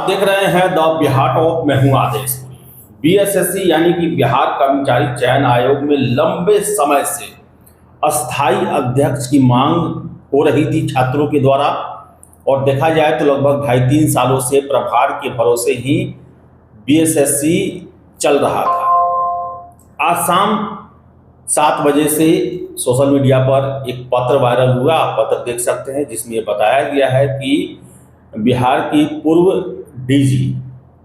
देख रहे हैं द बिहार टॉप, मैं हूं आदेश। बीएसएससी यानी कि बिहार कर्मचारी चयन आयोग में लंबे समय से अस्थाई अध्यक्ष की मांग हो रही थी छात्रों के द्वारा, और देखा जाए तो लगभग 2.5-3 सालों से प्रभार के भरोसे ही बीएसएससी चल रहा था। आज शाम 7 बजे से सोशल मीडिया पर एक पत्र वायरल हुआ, आप पत्र देख सकते हैं, जिसमें ये बताया गया है कि बिहार की पूर्व डीजी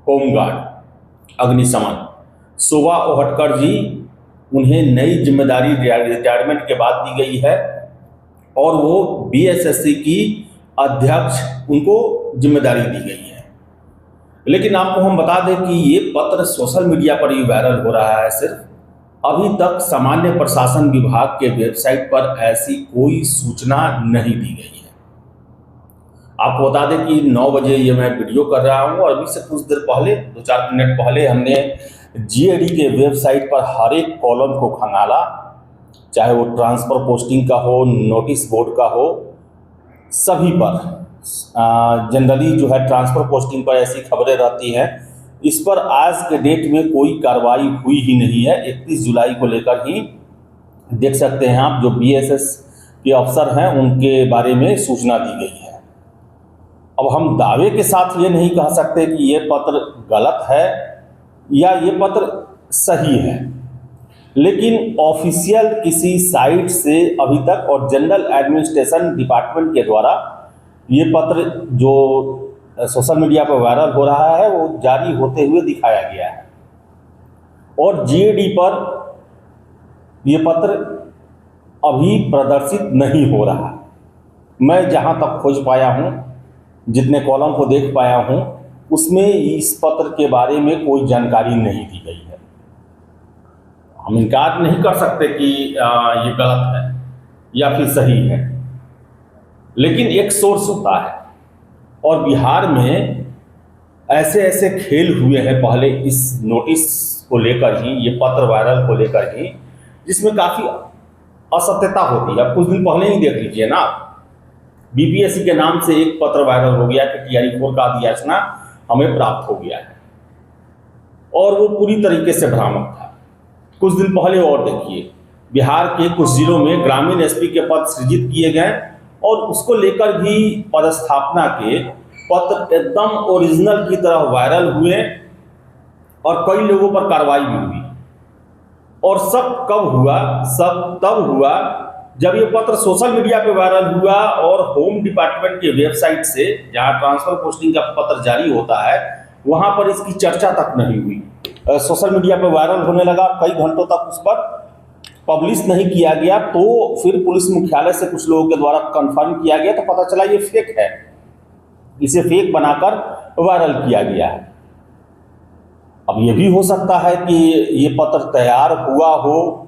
होमगार्ड अग्निशमन शोभा ओहटकर जी, उन्हें नई जिम्मेदारी रिटायरमेंट के बाद दी गई है और वो बीएसएससी की अध्यक्ष, उनको जिम्मेदारी दी गई है। लेकिन आपको हम बता दें कि ये पत्र सोशल मीडिया पर ही वायरल हो रहा है। सिर्फ अभी तक सामान्य प्रशासन विभाग के वेबसाइट पर ऐसी कोई सूचना नहीं दी गई है। आपको बता दें कि 9 बजे ये मैं वीडियो कर रहा हूँ और अभी से कुछ देर पहले, 2-4 मिनट पहले हमने जीएडी के वेबसाइट पर हर एक कॉलम को खंगाला, चाहे वो ट्रांसफर पोस्टिंग का हो, नोटिस बोर्ड का हो, सभी पर जनरली जो है ट्रांसफर पोस्टिंग पर ऐसी खबरें रहती हैं। इस पर आज के डेट में कोई कार्रवाई हुई ही नहीं है। 31 जुलाई को लेकर ही देख सकते हैं आप, जो बीएसएस के अफसर हैं उनके बारे में सूचना दी गई है। अब हम दावे के साथ ये नहीं कह सकते कि ये पत्र गलत है या ये पत्र सही है, लेकिन ऑफिशियल किसी साइट से अभी तक और जनरल एडमिनिस्ट्रेशन डिपार्टमेंट के द्वारा ये पत्र जो सोशल मीडिया पर वायरल हो रहा है वो जारी होते हुए दिखाया गया है, और जीएडी पर ये पत्र अभी प्रदर्शित नहीं हो रहा। मैं जहां तक खोज पाया हूं, जितने कॉलम को देख पाया हूं, उसमें इस पत्र के बारे में कोई जानकारी नहीं दी गई है। हम इनकार नहीं कर सकते कि ये गलत है या फिर सही है, लेकिन एक सोर्स होता है, और बिहार में ऐसे ऐसे खेल हुए हैं पहले इस नोटिस को लेकर ही, ये पत्र वायरल को लेकर ही, जिसमें काफ़ी असत्यता होती है। अब कुछ दिन पहले ही देख लीजिए ना, बीपीएससी के नाम से एक पत्र वायरल हो गया कि टीआरई 4 का अधियाचना हमें प्राप्त हो गया है, और वो पूरी तरीके से भ्रामक था। कुछ दिन पहले और देखिए, बिहार के कुछ जिलों में ग्रामीण एसपी के पद सृजित किए गए और उसको लेकर भी पदस्थापना के पत्र एकदम ओरिजिनल की तरह वायरल हुए और कई लोगों पर कार्रवाई भी हुई। और सब कब हुआ? सब तब हुआ जब ये पत्र सोशल मीडिया पे वायरल हुआ और होम डिपार्टमेंट के वेबसाइट से, जहां ट्रांसफर पोस्टिंग का पत्र जारी होता है, वहां पर इसकी चर्चा तक नहीं हुई। सोशल मीडिया पे वायरल होने लगा, कई घंटों तक उस पर पब्लिश नहीं किया गया, तो फिर पुलिस मुख्यालय से कुछ लोगों के द्वारा कंफर्म किया गया, तो पता चला ये फेक है, इसे फेक बनाकर वायरल किया गया है। अब ये भी हो सकता है कि ये पत्र तैयार हुआ हो,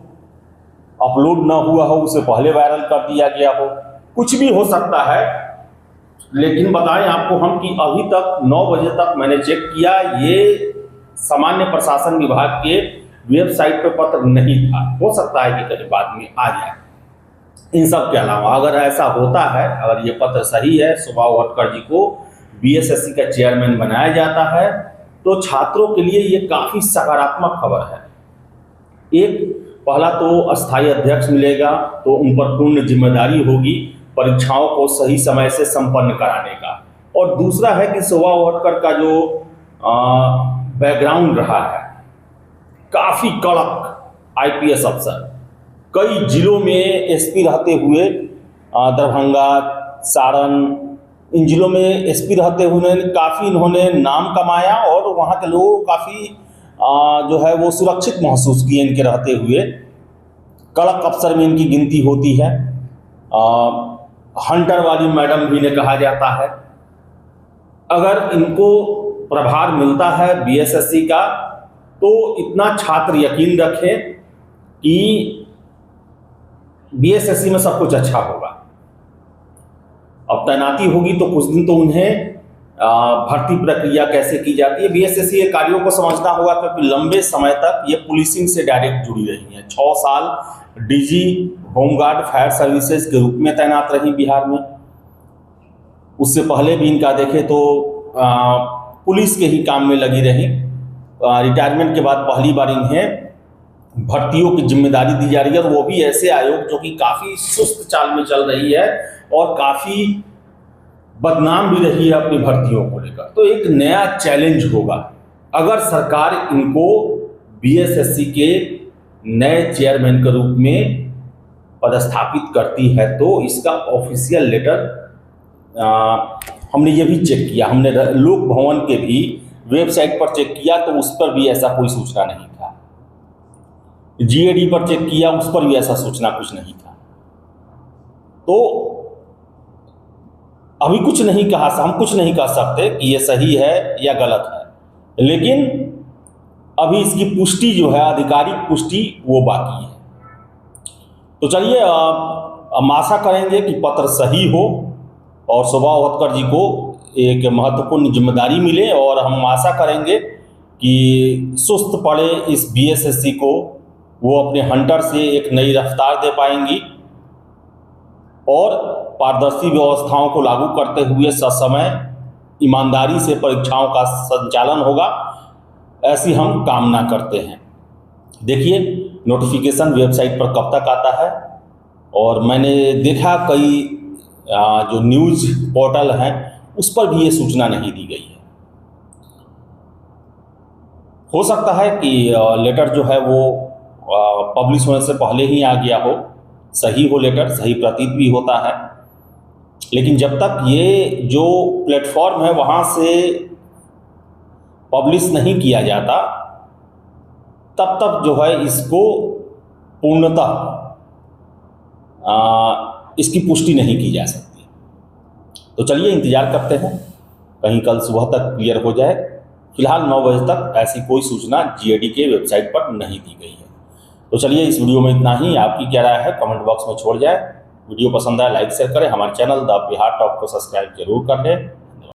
अपलोड ना हुआ हो, उसे पहले वायरल कर दिया गया हो, कुछ भी हो सकता है। लेकिन बताएं आपको हम कि अभी तक 9 बजे तक मैंने चेक किया, ये सामान्य प्रशासन विभाग के वेबसाइट पर पत्र नहीं था। हो सकता है कि कभी बाद में आ जाए। इन सब के अलावा अगर ऐसा होता है, अगर ये पत्र सही है, शोभा ओहटकर जी को बीएसएससी का चेयरमैन बनाया जाता है, तो छात्रों के लिए ये काफ़ी सकारात्मक खबर है। एक, पहला तो अस्थायी अध्यक्ष मिलेगा, तो उन पर पूर्ण जिम्मेदारी होगी परीक्षाओं को सही समय से संपन्न कराने का। और दूसरा है कि शोभा ओहटकर का जो बैकग्राउंड रहा है, काफ़ी कड़क आईपीएस अफसर, कई जिलों में एसपी रहते हुए, दरभंगा, सारण, इन जिलों में एसपी रहते हुए काफ़ी इन्होंने नाम कमाया और वहाँ के लोगों को काफ़ी जो है वो सुरक्षित महसूस किए इनके रहते हुए। कड़क अफसर में इनकी गिनती होती है। हंटर वाली मैडम भी ने कहा जाता है। अगर इनको प्रभार मिलता है बीएसएससी का, तो इतना छात्र यकीन रखें कि बीएसएससी में सब कुछ अच्छा होगा। अब तैनाती होगी तो कुछ दिन तो उन्हें भर्ती प्रक्रिया कैसे की जाती है, बीएसएससी के कार्यों को समझना होगा, क्योंकि लंबे समय तक ये पुलिसिंग से डायरेक्ट जुड़ी रही हैं। 6 साल डीजी होमगार्ड फायर सर्विसेज के रूप में तैनात रही बिहार में। उससे पहले भी इनका देखें तो पुलिस के ही काम में लगी रही। रिटायरमेंट के बाद पहली बार इन्हें भर्तियों की जिम्मेदारी दी जा रही है, और वो भी ऐसे आयोग जो कि काफ़ी सुस्त चाल में चल रही है और काफ़ी बदनाम भी रही है अपनी भर्तियों को लेकर। तो एक नया चैलेंज होगा अगर सरकार इनको बीएसएससी के नए चेयरमैन के रूप में पदस्थापित करती है। तो इसका ऑफिशियल लेटर हमने ये भी चेक किया, हमने लोक भवन के भी वेबसाइट पर चेक किया तो उस पर भी ऐसा कोई सूचना नहीं था। जीएडी पर चेक किया, उस पर भी ऐसा सूचना कुछ नहीं था। तो अभी कुछ नहीं कहा, हम कुछ नहीं कह सकते कि ये सही है या गलत है, लेकिन अभी इसकी पुष्टि जो है, आधिकारिक पुष्टि, वो बाकी है। तो चलिए हम आशा करेंगे कि पत्र सही हो और शोभा ओहतकर जी को एक महत्वपूर्ण जिम्मेदारी मिले, और हम आशा करेंगे कि सुस्त पड़े इस बीएसएससी को वो अपने हंटर से एक नई रफ्तार दे पाएंगी और पारदर्शी व्यवस्थाओं को लागू करते हुए ससमय ईमानदारी से परीक्षाओं का संचालन होगा, ऐसी हम कामना करते हैं। देखिए नोटिफिकेशन वेबसाइट पर कब तक आता है, और मैंने देखा कई जो न्यूज़ पोर्टल हैं उस पर भी ये सूचना नहीं दी गई है। हो सकता है कि लेटर जो है वो पब्लिश होने से पहले ही आ गया हो, सही हो लेटर, सही प्रतीत भी होता है, लेकिन जब तक ये जो प्लेटफॉर्म है वहाँ से पब्लिश नहीं किया जाता तब तक जो है इसको पूर्णतः इसकी पुष्टि नहीं की जा सकती। तो चलिए इंतज़ार करते हैं, कहीं कल सुबह तक क्लियर हो जाए। फिलहाल 9 बजे तक ऐसी कोई सूचना जीएडी के वेबसाइट पर नहीं दी गई है। तो चलिए इस वीडियो में इतना ही। आपकी क्या राय है कमेंट बॉक्स में छोड़ जाए। वीडियो पसंद आए लाइक शेयर करें, हमारे चैनल द बिहार टॉप को सब्सक्राइब जरूर कर लें।